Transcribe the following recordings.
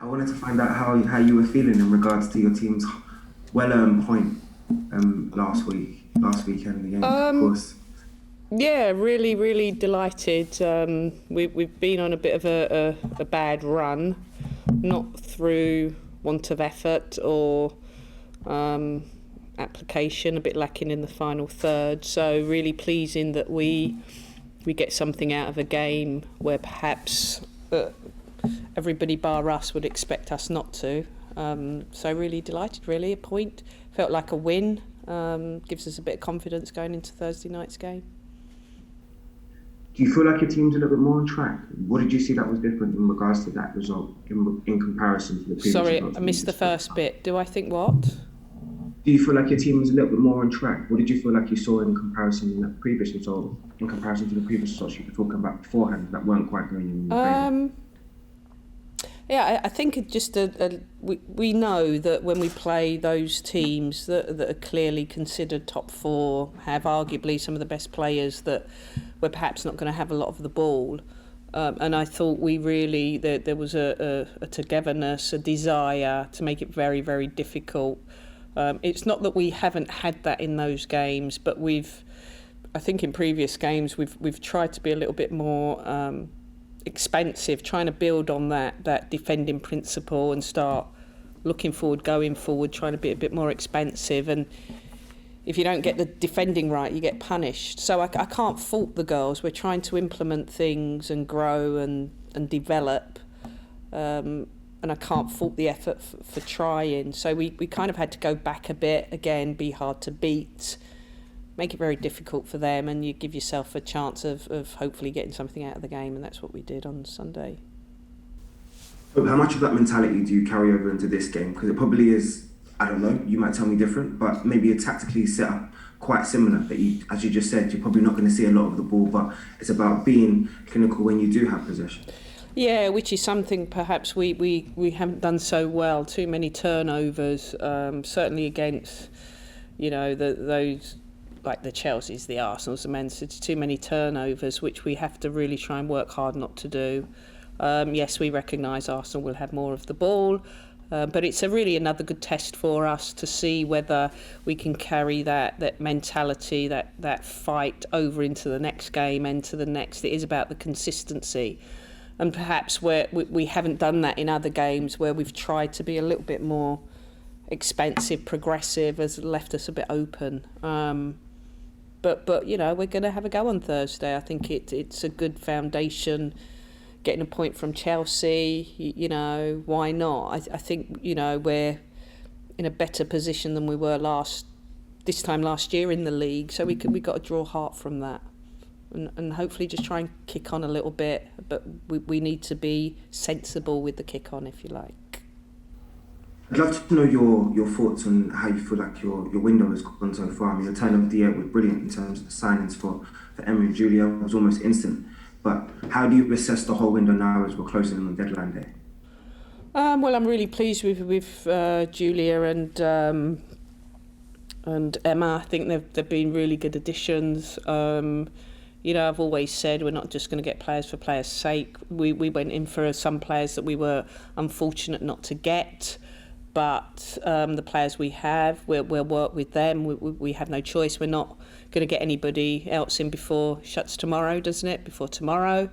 I wanted to find out how you were feeling in regards to your team's well-earned point last weekend again, of Um, course. yeah, really, really delighted. We've been on a bit of a bad run, not through want of effort or um, application, a bit lacking in the final third. So really pleasing that we get something out of a game where perhaps everybody bar us would expect us not to. So really delighted, really. A point. Felt like a win. Gives us a bit of confidence going into Thursday night's game. Do you feel like your team's a little bit more on track? What did you see that was different in regards to that result in comparison to the previous Sorry, results I that you missed the just spoke first about? bit. Do I think what? Do you feel like your team was a little bit more on track? What did you feel like you saw in comparison in that previous result, in comparison to the previous results you were talking about beforehand that weren't quite going in your favour? Um, yeah, I think it just we know that when we play those teams that are clearly considered top four, have arguably some of the best players, that we're perhaps not going to have a lot of the ball. And I thought we really, there was a togetherness, a desire to make it very, very difficult. It's not that we haven't had that in those games, but I think in previous games we've tried to be a little bit more expansive, trying to build on that defending principle and start looking forward, going forward, trying to be a bit more expansive. And if you don't get the defending right, you get punished. So I can't fault the girls. We're trying to implement things and grow and develop. And I can't fault the effort for trying. So we kind of had to go back a bit, again, be hard to beat, make it very difficult for them, and you give yourself a chance of hopefully getting something out of the game, and that's what we did on Sunday. But how much of that mentality do you carry over into this game? Because it probably is, I don't know, you might tell me different, but maybe you're tactically set up quite similar. That you, as you just said, you're probably not going to see a lot of the ball, but it's about being clinical when you do have possession. Yeah, which is something perhaps we haven't done so well. Too many turnovers, certainly against, those like the Chelseas, the Arsenals, the Man City. Too many turnovers, which we have to really try and work hard not to do. Yes, we recognise Arsenal will have more of the ball, but it's really another good test for us to see whether we can carry that mentality, that fight over into the next game and to the next. It is about the consistency. And perhaps where we haven't done that in other games, where we've tried to be a little bit more expansive, progressive, has left us a bit open. But we're going to have a go on Thursday. I think it's a good foundation. Getting a point from Chelsea, why not? I think we're in a better position than we were this time last year in the league. So we got to draw heart from that. And hopefully just try and kick on a little bit, but we need to be sensible with the kick on, if you like. I'd love to know your thoughts on how you feel like your window has gone so far. I mean, your turn of the year was brilliant in terms of the signings for Emery and Julia. It was almost instant. But how do you assess the whole window now as we're closing on the deadline day? Well, I'm really pleased with Julia and Emma. I think they've been really good additions. I've always said we're not just going to get players for players' sake. We went in for some players that we were unfortunate not to get, but the players we have, we'll work with them. We have no choice. We're not going to get anybody else in before shuts tomorrow, doesn't it? Before tomorrow.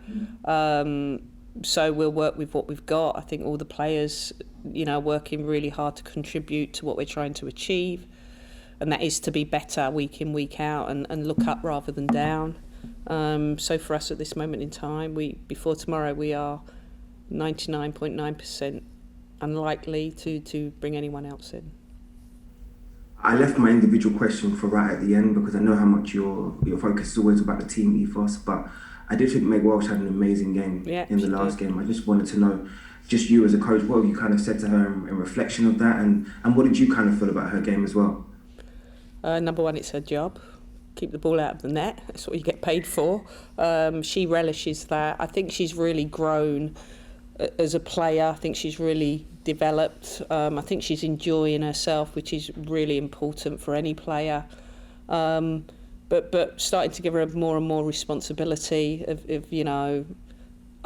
So we'll work with what we've got. I think all the players, working really hard to contribute to what we're trying to achieve, and that is to be better week in, week out, and look up rather than down. So for us at this moment in time, before tomorrow, we are 99.9% unlikely to bring anyone else in. I left my individual question for right at the end because I know how much your focus is always about the team ethos, but I did think Meg Welsh had an amazing game in the last game. I just wanted to know, just you as a coach, what you kind of said to her in reflection of that, and what did you kind of feel about her game as well? Number one, it's her job. Keep the ball out of the net. That's what you get paid for. She relishes that. I think she's really grown as a player. I think she's really developed. I think she's enjoying herself, which is really important for any player. But starting to give her more and more responsibility of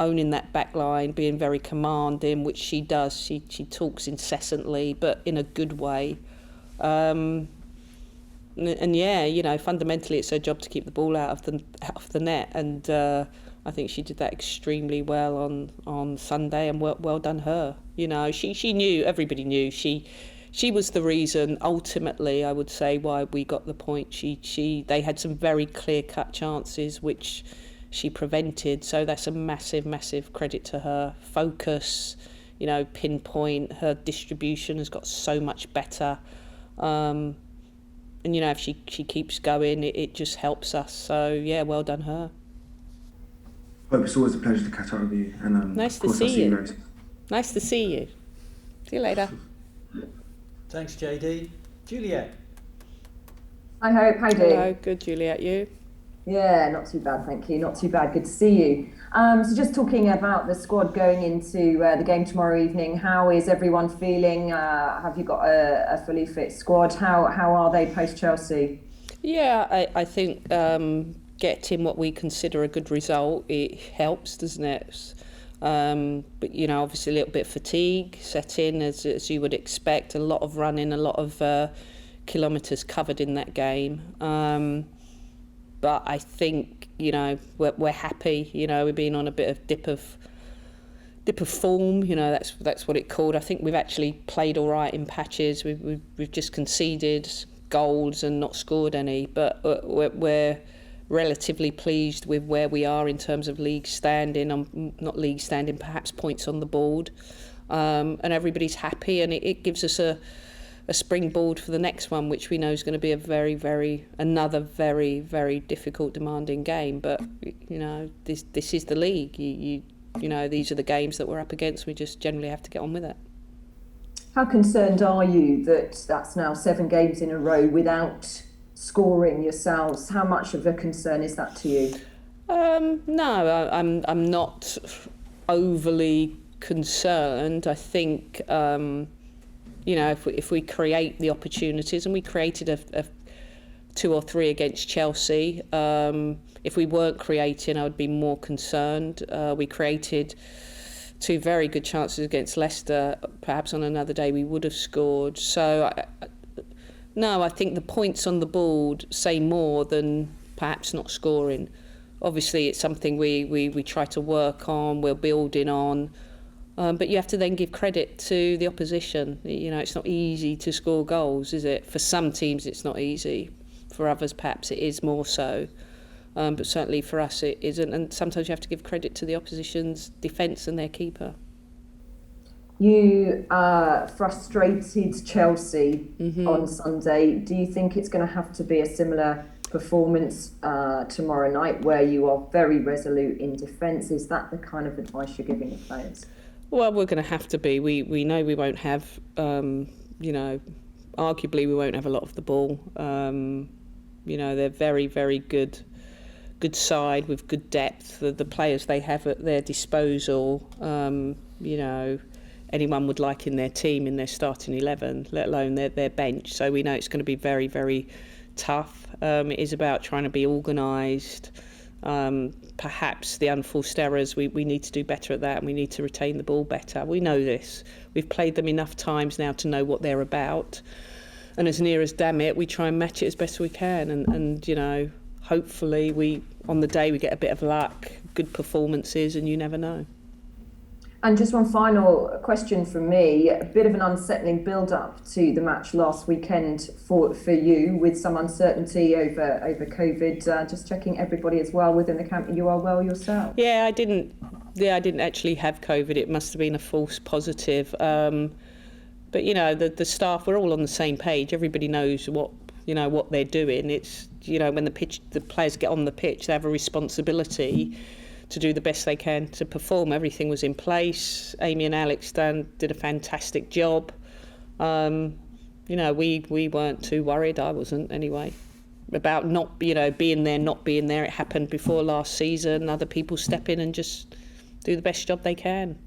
owning that back line, being very commanding, which she does. She talks incessantly, but in a good way. And yeah, fundamentally it's her job to keep the ball out of the net, and I think she did that extremely well on Sunday, and well done her. She knew, everybody knew she was the reason ultimately, I would say, why we got the point. They had some very clear-cut chances which she prevented, so that's a massive credit to her. Focus, pinpoint, her distribution has got so much better. And if she keeps going, it just helps us. So yeah, well done her. Hope it's always a pleasure to catch up with you, and nice of course to see you. Rose. Nice to see you. See you later. Thanks, JD. Juliet. Hi, Hope. How you doing? Hello, good, Juliet. You? Yeah, not too bad, thank you. Not too bad. Good to see you. So just talking about the squad going into the game tomorrow evening, how is everyone feeling? Have you got a fully fit squad? How are they post-Chelsea? Yeah, I think getting what we consider a good result, it helps, doesn't it? But obviously a little bit of fatigue set in, as you would expect. A lot of running, a lot of kilometres covered in that game. But I think we're happy. We've been on a bit of dip of form. That's what it called. I think we've actually played all right in patches. We've just conceded goals and not scored any. But we're relatively pleased with where we are in terms of league standing. Not league standing, perhaps points on the board. And everybody's happy, and it gives us a springboard for the next one, which we know is going to be another very, very difficult, demanding game. But this is the league. These are the games that we're up against. We just generally have to get on with it. How concerned are you that that's now 7 games in a row without scoring yourselves? How much of a concern is that to you? No, I'm not overly concerned. I think if we create the opportunities, and we created a 2 or 3 against Chelsea. If we weren't creating, I would be more concerned. We created 2 very good chances against Leicester. Perhaps on another day we would have scored. So I think the points on the board say more than perhaps not scoring. Obviously it's something we try to work on, we're building on. But you have to then give credit to the opposition. It's not easy to score goals, is it? For some teams it's not easy. For others perhaps it is more so. But certainly for us it isn't. And sometimes you have to give credit to the opposition's defence and their keeper. You frustrated Chelsea on Sunday. Do you think it's going to have to be a similar performance tomorrow night, where you are very resolute in defence? Is that the kind of advice you're giving the players? Well, we're going to have to be. We know we won't have, arguably we won't have a lot of the ball. They're very, very good side with good depth. The players they have at their disposal, anyone would like in their team, in their starting 11, let alone their bench. So we know it's going to be very, very tough. It is about trying to be organised. Perhaps the unforced errors, we need to do better at that, and we need to retain the ball better. We know this. We've played them enough times now to know what they're about. And as near as damn it, we try and match it as best we can. And hopefully on the day we get a bit of luck, good performances, and you never know. And just one final question from me. A bit of an unsettling build-up to the match last weekend for you, with some uncertainty over COVID. Just checking everybody is well within the camp. You are well yourself? Yeah, I didn't actually have COVID. It must have been a false positive. But the staff, we're all on the same page. Everybody knows what they're doing. It's when the players get on the pitch, they have a responsibility to do the best they can to perform. Everything was in place. Amy and Alex did a fantastic job. We weren't too worried. I wasn't anyway about not being there. It happened before last season. Other people step in and just do the best job they can.